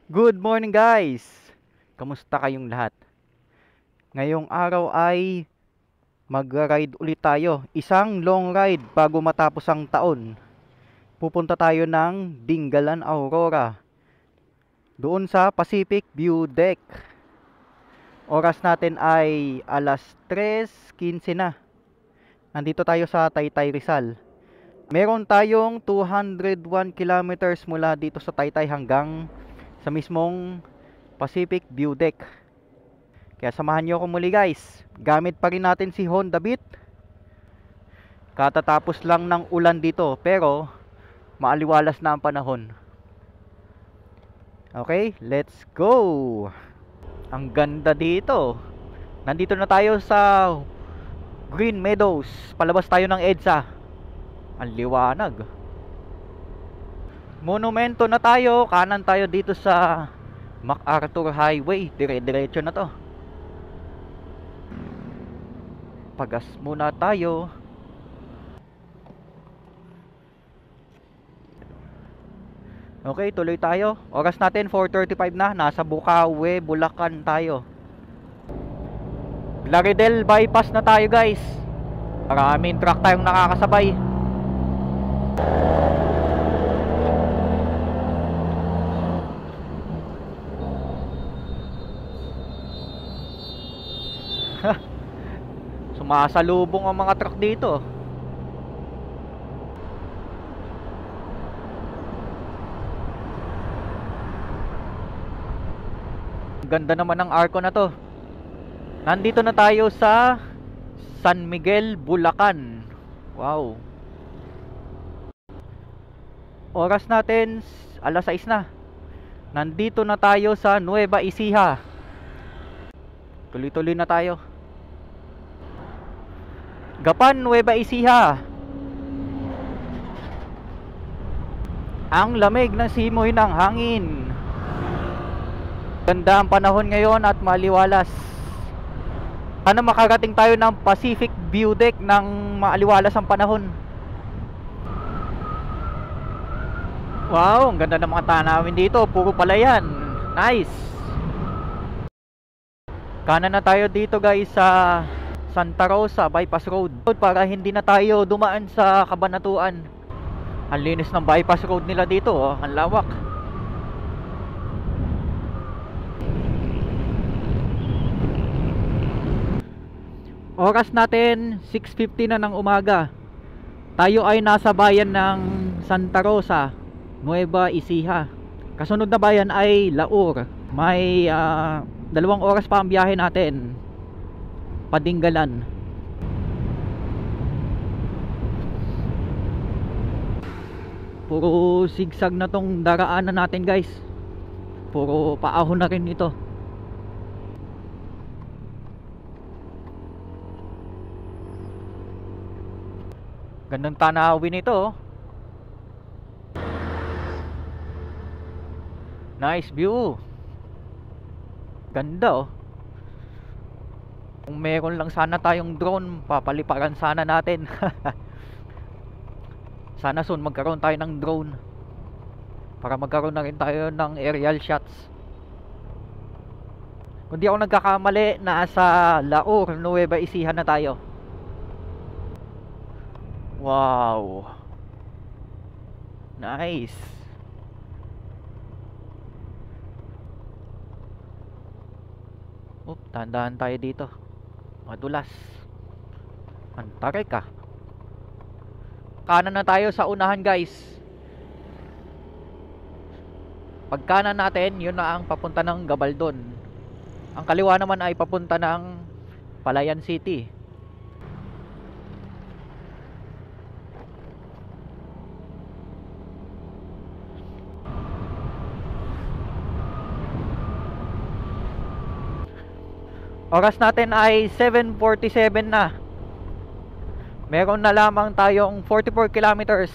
Good morning guys! Kamusta kayong lahat? Ngayong araw ay mag-ride ulit tayo. Isang long ride bago matapos ang taon. Pupunta tayo ng Dingalan, Aurora. Doon sa Pacific View Deck. Oras natin ay alas 3:15 na. Nandito tayo sa Taytay, Rizal. Meron tayong 201 kilometers mula dito sa Taytay hanggang sa mismong Pacific View Deck. Kaya samahan nyo ako muli guys. Gamit pa rin natin si Honda Beat. Katatapos lang ng ulan dito pero maaliwalas na ang panahon. Okay, let's go! Ang ganda dito. Nandito na tayo sa Green Meadows. Palabas tayo ng EDSA. Ang liwanag. Monumento na tayo. Kanan tayo dito sa MacArthur Highway. Dire-diretso na to. Pagas muna tayo. Okay, tuloy tayo. Oras natin 4:35 na. Nasa Bukawi, Bulacan tayo. Laridel bypass na tayo guys. Maraming truck tayong nakakasabay. Sumasalubong ang mga truck dito. Ganda naman ng arko na to. Nandito na tayo sa San Miguel, Bulacan. Wow. Oras natin alas 6 na. Nandito na tayo sa Nueva Ecija. Tuloy-tuloy na tayo. Gapan, Nueva Ecija. Ang lamig ng simoy ng hangin. Ganda ang panahon ngayon at maliwalas. Sana makarating tayo ng Pacific View Deck ng maaliwalas ang panahon. Wow, ang ganda ng mga tanawin dito. Puro palayan. Nice. Kanan na tayo dito guys sa Santa Rosa Bypass Road para hindi na tayo dumaan sa Kabanatuan. Ang linis ng bypass road nila dito, oh. Ang lawak. Oras natin 6:50 na ng umaga. Tayo ay nasa bayan ng Santa Rosa, Nueva Ecija. Kasunod na bayan ay Laur. May 2 oras pa ang biyahe natin Padinggalan. Puro sigsag na tong daraanan natin guys. Puro paahon na rin ito. Gandang tanawin ito, oh. Nice view. Ganda, oh. Kung meron lang sana tayong drone, papaliparan sana natin. Sana soon magkaroon tayo ng drone para magkaroon na rin tayo ng aerial shots. Kung di ako nagkakamali, nasa Laur, Nueva Ecija na tayo. Wow. Nice. Tandaan tayo dito. Madulas. Antare ka. Kanan na tayo sa unahan guys. Pag kanan natin, yun na ang papunta ng Gabaldon. Ang kaliwa naman ay papunta ng Palayan City. Oras natin ay 7:47 na. Meron na lamang tayong 44 kilometers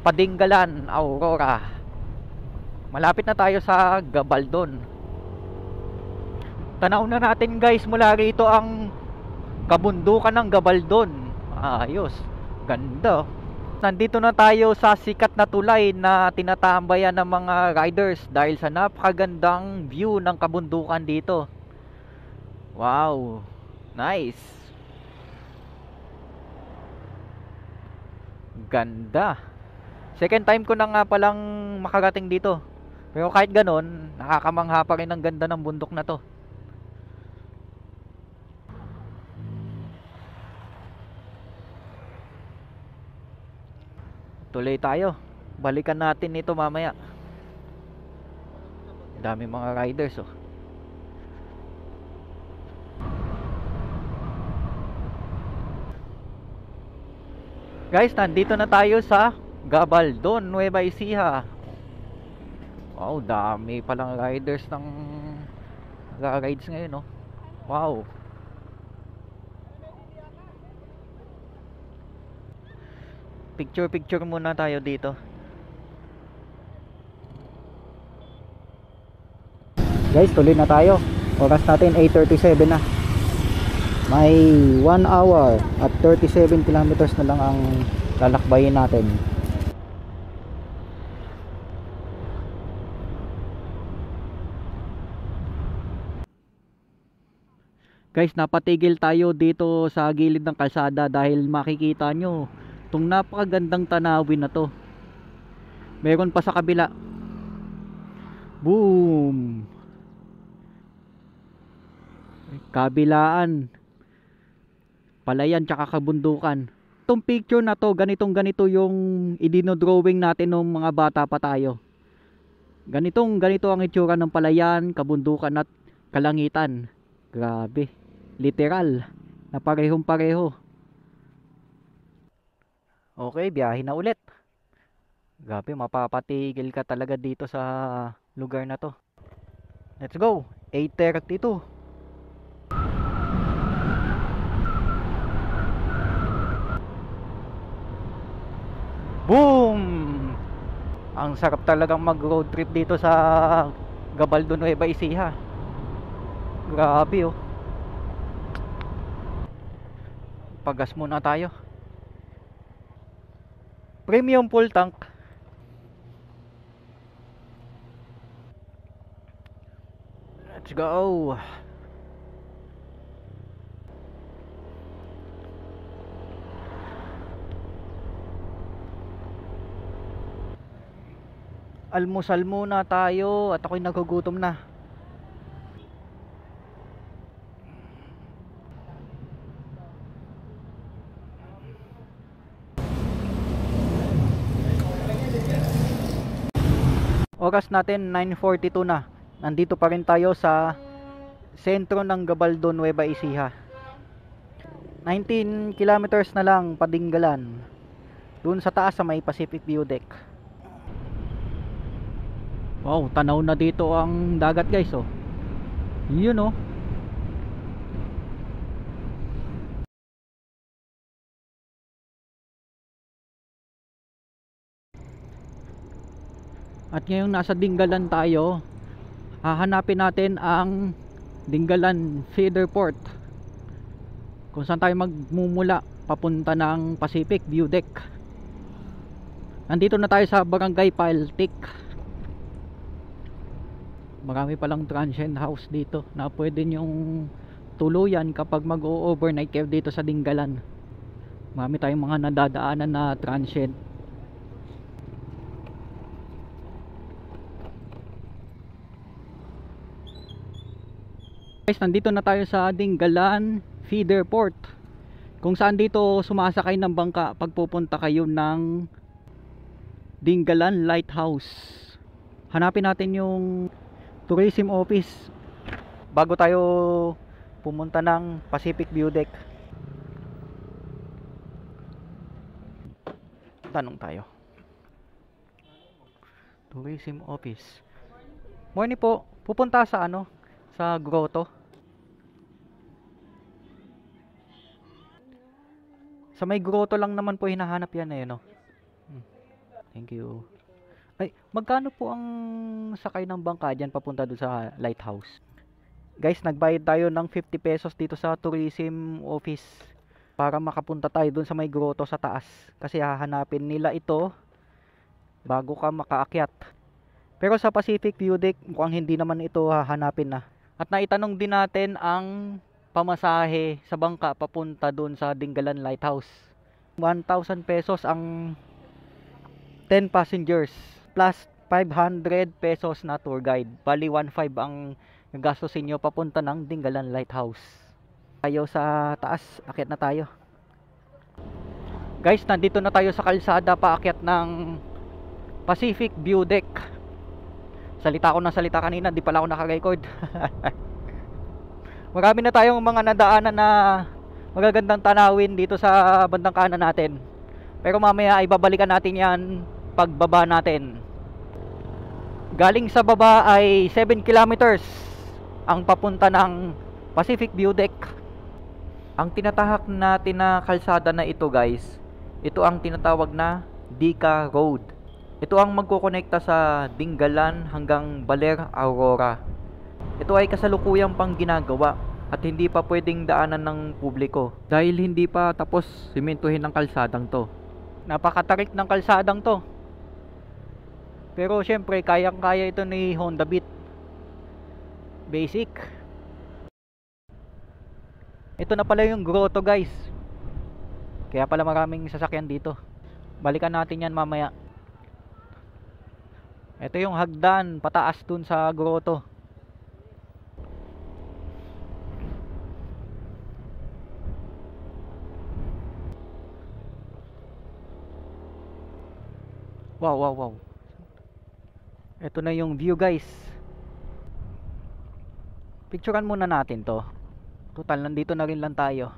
Padinggalan, Aurora. Malapit na tayo sa Gabaldon. Tanaw na natin guys mula rito ang kabundukan ng Gabaldon. Ayos. Ganda. Nandito na tayo sa sikat na tulay na tinatambayan ng mga riders dahil sa napakagandang view ng kabundukan dito. Wow, nice. Ganda. Second time ko na nga palang makarating dito. Pero kahit ganon, nakakamangha pa rin ang ganda ng bundok na to. Tuloy tayo. Balikan natin ito mamaya. Dami mga riders oh. Guys, nandito na tayo sa Gabaldon, Nueva Ecija. Wow, dami palang riders ng rides ngayon oh. Wow. Picture muna tayo dito. Guys, tuloy na tayo. Oras natin 8:37 na. May 1 hour at 37 kilometers na lang ang lalakbayin natin. Guys, napatigil tayo dito sa gilid ng kalsada dahil makikita nyo itong napakagandang tanawin na to. Meron pa sa kabila. Boom! Kabilaan, palayan tsaka kabundukan. Itong picture na to, ganito yung idinodrawing natin nung mga bata pa tayo. Ganito ang itsura ng palayan, kabundukan at kalangitan. Grabe, literal na parehong pareho. Okay, biyahe na ulit. Grabe, mapapatigil ka talaga dito sa lugar na to. Let's go. 8:32. Boom! Ang sarap talagang mag road trip dito sa Gabaldon, Nueva Ecija. Grabe oh. Pagas muna tayo. Premium full tank. Let's go. Almusal muna tayo at ako'y nagugutom na. Oras natin 9:42 na. Nandito pa rin tayo sa sentro ng Gabaldon, Nueva Ecija. 19 kilometers na lang Padinggalan. Doon sa taas sa may Pacific View Deck. Wow, tanaw na dito ang dagat guys oh. Yun oh. At ngayong nasa Dingalan tayo, hahanapin natin ang Dingalan Feeder Port, kung saan tayo magmumula papunta ng Pacific View Deck. Nandito na tayo sa Barangay Paltic. Marami palang transient house dito na pwede nyong tuluyan kapag mag-o-overnight kayo dito sa Dingalan. Marami tayong mga nadadaanan na transient. Guys, nandito na tayo sa Dingalan Feeder Port, kung saan dito sumasakay ng bangka pagpupunta kayo ng Dingalan Lighthouse. Hanapin natin yung tourism office bago tayo pumunta ng Pacific View Deck. Tanong tayo. Tourism office. Morning po. Pupunta sa ano? Sa grotto. Sa may grotto lang naman po hinahanap yan eh, no? Thank you. Ay, magkano po ang sakay ng bangka dyan papunta doon sa lighthouse? Guys, nagbayad tayo ng 50 pesos dito sa tourism office para makapunta tayo dun sa may grotto sa taas. Kasi hahanapin nila ito bago ka makaakyat. Pero sa Pacific View Deck, mukhang hindi naman ito hahanapin na. At naitanong din natin ang pamasahe sa bangka papunta dun sa Dingalan Lighthouse. 1,000 pesos ang 10 passengers plus 500 pesos na tour guide. Bali 1,500 ang gastusin nyo papunta ng Dingalan Lighthouse. Tayo sa taas, akyat na tayo. Guys, nandito na tayo sa kalsada paakyat ng Pacific View Deck. Salita ako ng salita kanina, di pala ako naka-record. Marami na tayong mga nadaanan na magagandang tanawin dito sa bandang kanan natin. Pero mamaya ay babalikan natin yan pagbaba natin. Galing sa baba ay 7 kilometers ang papunta ng Pacific View Deck. Ang tinatahak natin na kalsada na ito guys, ito ang tinatawag na Dika Road. Ito ang magkokonekta sa Dingalan hanggang Baler, Aurora. Ito ay kasalukuyang pang ginagawa at hindi pa pwedeng daanan ng publiko dahil hindi pa tapos simentuhin ng kalsadang to. Napakatarik ng kalsadang to. Pero syempre kayang-kaya ito ni Honda Beat. Basic. Ito na pala yung grotto guys. Kaya pala maraming sasakyan dito. Balikan natin yan mamaya. Ito yung hagdan pataas dun sa grotto. Wow, wow, wow. Ito na yung view guys. Picturean muna natin to. Total, nandito na rin lang tayo.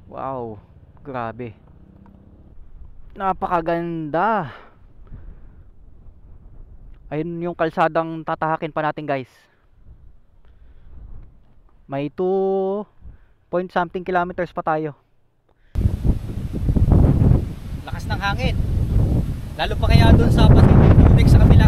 Wow, grabe. Napakaganda. Ayun yung kalsadang tatahakin pa natin guys. May 2 point something kilometers pa tayo. Lakas ng hangin. Lalo pa kaya dun sa Pacific View Deck sa kabila.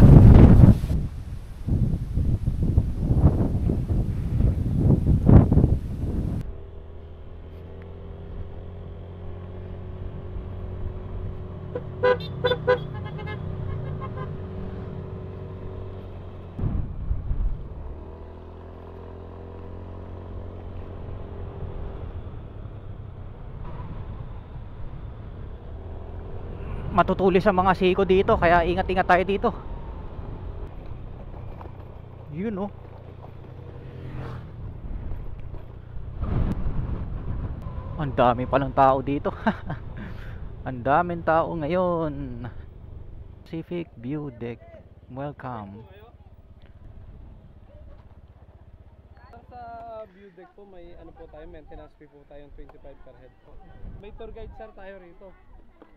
Matutulis ang mga siko dito, kaya ingat-ingat tayo dito. Yun oh. Ang dami palang tao dito. Ang daming tao ngayon. Pacific View Deck, welcome. Sa view deck po may ano po tayo, maintenance fee po tayong 25 per head po. May tour guide sir tayo rito.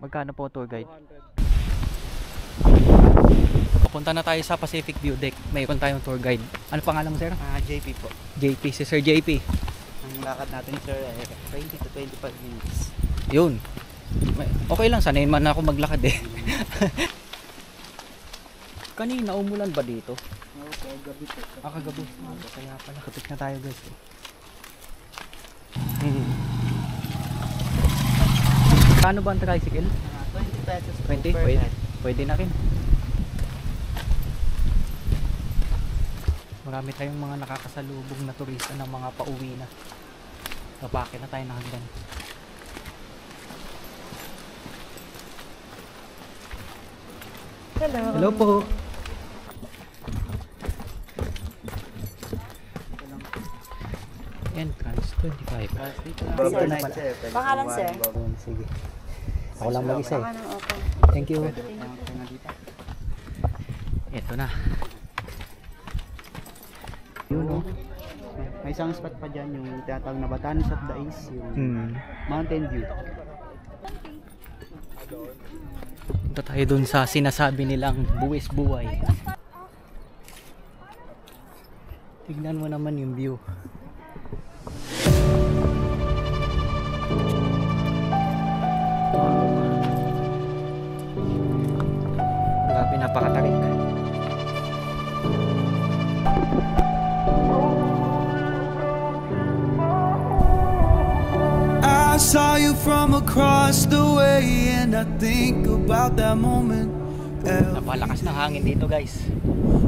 Magkano po tour guide? 200. Papunta na tayo sa Pacific View Deck. Mayroon tayong tour guide. Ano pangalan mo sir? JP po. JP, si Sir JP. Ang lakad natin sir ay 20 to 25 minutes. Yun. Okay lang, sanayin man ako maglakad eh. Kanina umulan ba dito? Okay, gabi po. Kagabi. Kaya pala, kapit na tayo guys. Kano ba ang tricycle? 20 pesos 20? per Pwede, head. pwede na rin. Marami tayong mga nakakasalubong na turista ng mga pauwi na. Babakit na tayo ng hagdan. Hello. Hello po. Entrance 25. Dito Sir. na pala. Pangalan, sir? Sige. Ako lang mag-isa eh. Baka nang open. Thank you. Pwede rin tayong tinga dito. Ito na. Yun oh. May isang spot pa dyan, yung tinatawag na Batanes of the East, yung Mountain View. Punta tayo dun sa sinasabi nilang buwis buhay. Tignan mo naman yung view. Grabe, napakatarik. saw you from across the way, and I think about that moment. Napalakas ng hangin dito guys.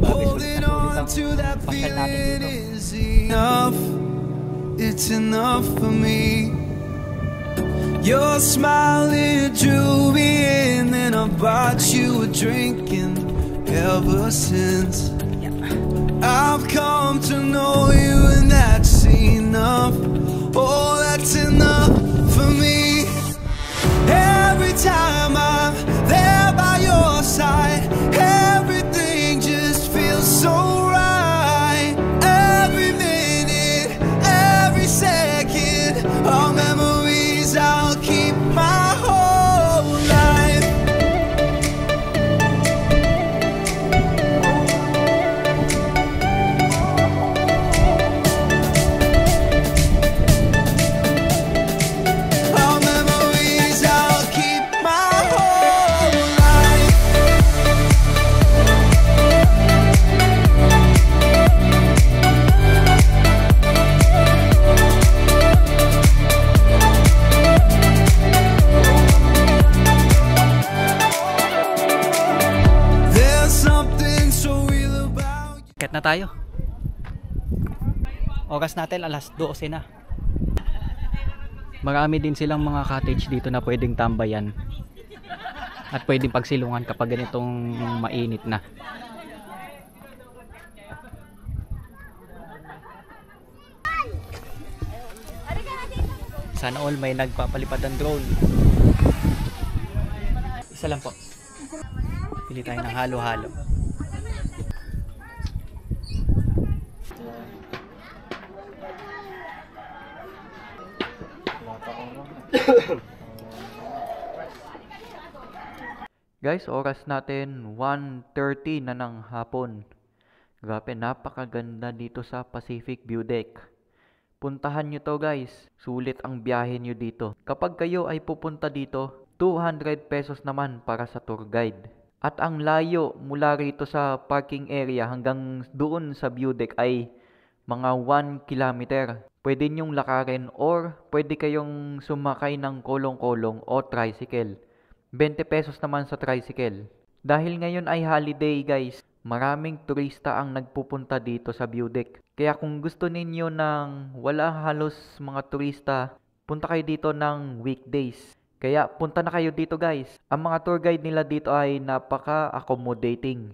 Grabe, sulit Holding na on sulit to ang that pasyal natin feeling dito. is enough. It's enough for me. Your smile, it drew me in, and I bought you a drink, and ever since I've come to know you, and that's enough. Oh, that's enough for me. Every time I'm there by your side, everything just feels so right. Every minute, every second, all memories I'll keep my whole life. All memories I'll keep my whole life. There's something so real about you. Ket na tayo. Oras natin alas 12 na. Marami din silang mga cottage dito na pwedeng tambayan. At pwedeng pagsilungan kapag ganitong mainit na. Sana all may nagpapalipad ng drone. Isa lang po. Pili tayo ng halo-halo. Guys, oras natin 1:30 na ng hapon. Grabe, napakaganda dito sa Pacific View Deck. Puntahan nyo to guys. Sulit ang biyahe nyo dito. Kapag kayo ay pupunta dito, 200 pesos naman para sa tour guide. At ang layo mula rito sa parking area hanggang doon sa view deck ay mga 1 kilometer. Pwede nyong lakarin or pwede kayong sumakay ng kolong-kolong o tricycle. 20 pesos naman sa tricycle. Dahil ngayon ay holiday guys, maraming turista ang nagpupunta dito sa view deck. Kaya kung gusto ninyo ng wala halos mga turista, punta kayo dito ng weekdays. Kaya punta na kayo dito guys. Ang mga tour guide nila dito ay napaka-accommodating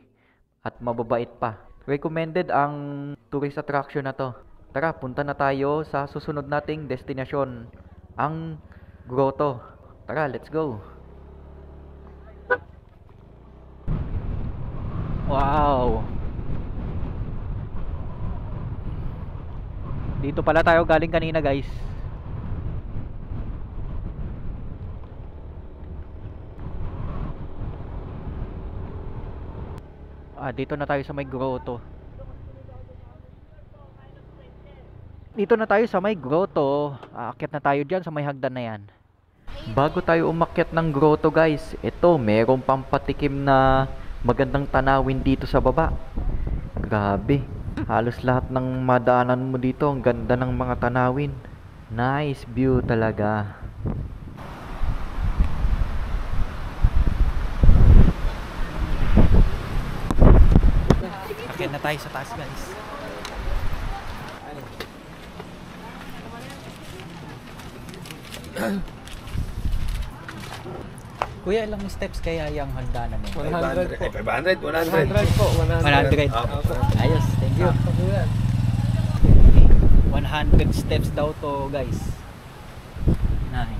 at mababait pa. Recommended ang tourist attraction na to. Tara, punta na tayo sa susunod nating destinasyon, ang grotto. Tara, let's go. Wow! Dito pala tayo galing kanina guys. Dito na tayo sa may grotto. Dito na tayo sa may grotto. Aakyat na tayo dyan sa may hagdan na yan. Bago tayo umakyat ng grotto guys, ito merong pampatikim na magandang tanawin dito sa baba. Grabe, halos lahat ng madaanan mo dito ang ganda ng mga tanawin. Nice view talaga. Akyat na tayo sa taas guys. Kuya, ilang steps kaya yung hagdanan mo? 100 po. 500, 100 po. 100. Ayos, thank you. 100 steps daw to guys. 9,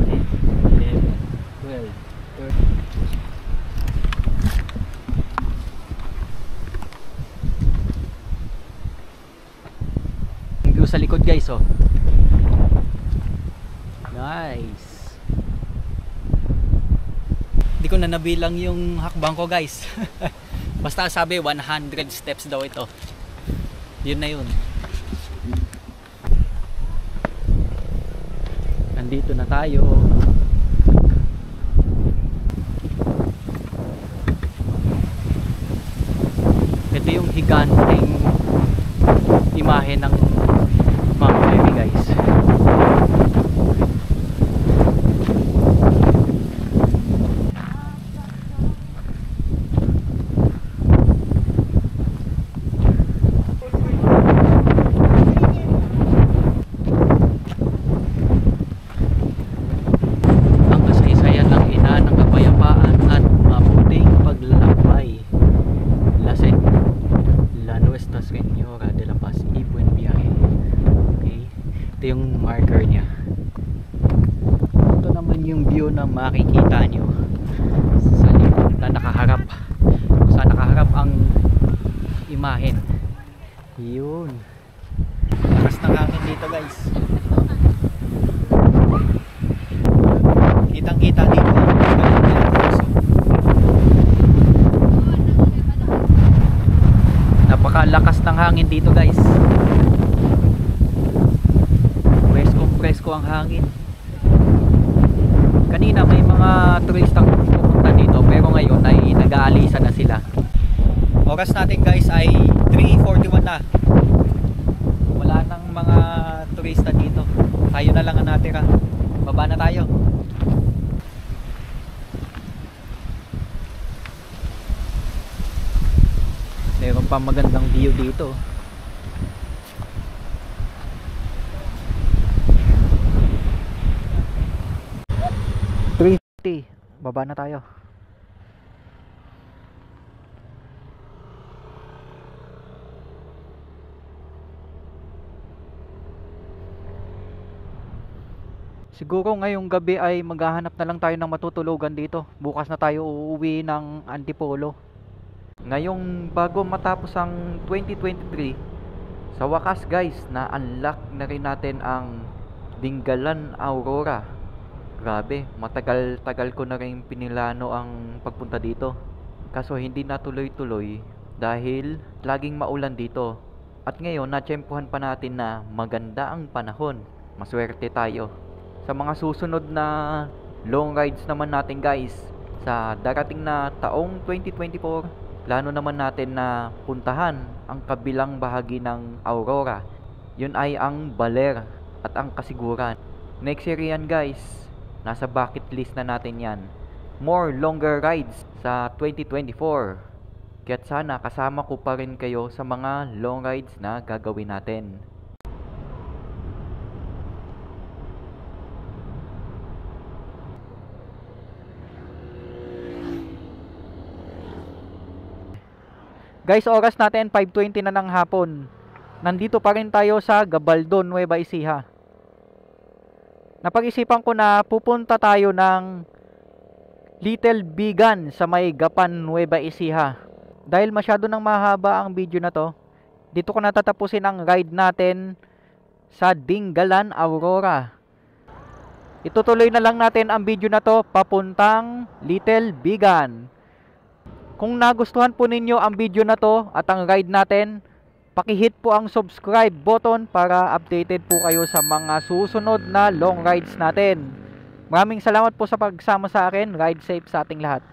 10, 11, 12, 13. Yung view sa likod guys, oh. Nice. Hindi ko na nabilang yung hakbang ko guys. Basta sabi 100 steps daw ito. Yun na yun. Nandito na tayo. Ito yung higanteng imahe ng Mount Everest guys. marker niya. Ito naman yung view na makikita nyo sa likod na nakaharap, sa nakaharap ang imahen. Yun, lakas ng hangin dito guys. Kitang kita dito napakalakas ng hangin dito guys. Presko ang hangin. Kanina may mga turistang pupunta dito pero ngayon ay nag-aalisa na sila. Oras natin guys ay 3:41 na. Wala nang mga turista dito. Tayo na lang ang natira. Baba na tayo. Meron pa magandang view dito. Baba na tayo. Siguro ngayong gabi ay maghahanap na lang tayo ng matutulugan dito. Bukas na tayo uuwi ng Antipolo. Ngayong bago matapos ang 2023, sa wakas guys, na-unlock na rin natin ang Dingalan Aurora. Grabe, matagal-tagal ko na rin pinilano ang pagpunta dito. Kaso hindi natuloy-tuloy dahil laging maulan dito. At ngayon, natsyempohan pa natin na maganda ang panahon. Maswerte tayo. Sa mga susunod na long rides naman natin guys, sa darating na taong 2024, plano naman natin na puntahan ang kabilang bahagi ng Aurora. Yun ay ang Baler at ang Kasiguran. Next year yan guys. Nasa bucket list na natin yan. More longer rides sa 2024. Kaya't sana kasama ko pa rin kayo sa mga long rides na gagawin natin. Guys, oras natin 5:20 na ng hapon. Nandito pa rin tayo sa Gabaldon, Nueva Ecija. Napag-isipan ko na pupunta tayo ng Little Bigan sa may Gapan, Nueva Ecija. Dahil masyado nang mahaba ang video na to, dito ko natatapusin ang ride natin sa Dingalan Aurora. Itutuloy na lang natin ang video na to papuntang Little Bigan. Kung nagustuhan po ninyo ang video na to at ang ride natin, paki-hit po ang subscribe button para updated po kayo sa mga susunod na long rides natin. Maraming salamat po sa pagsama sa akin. Ride safe sa ating lahat.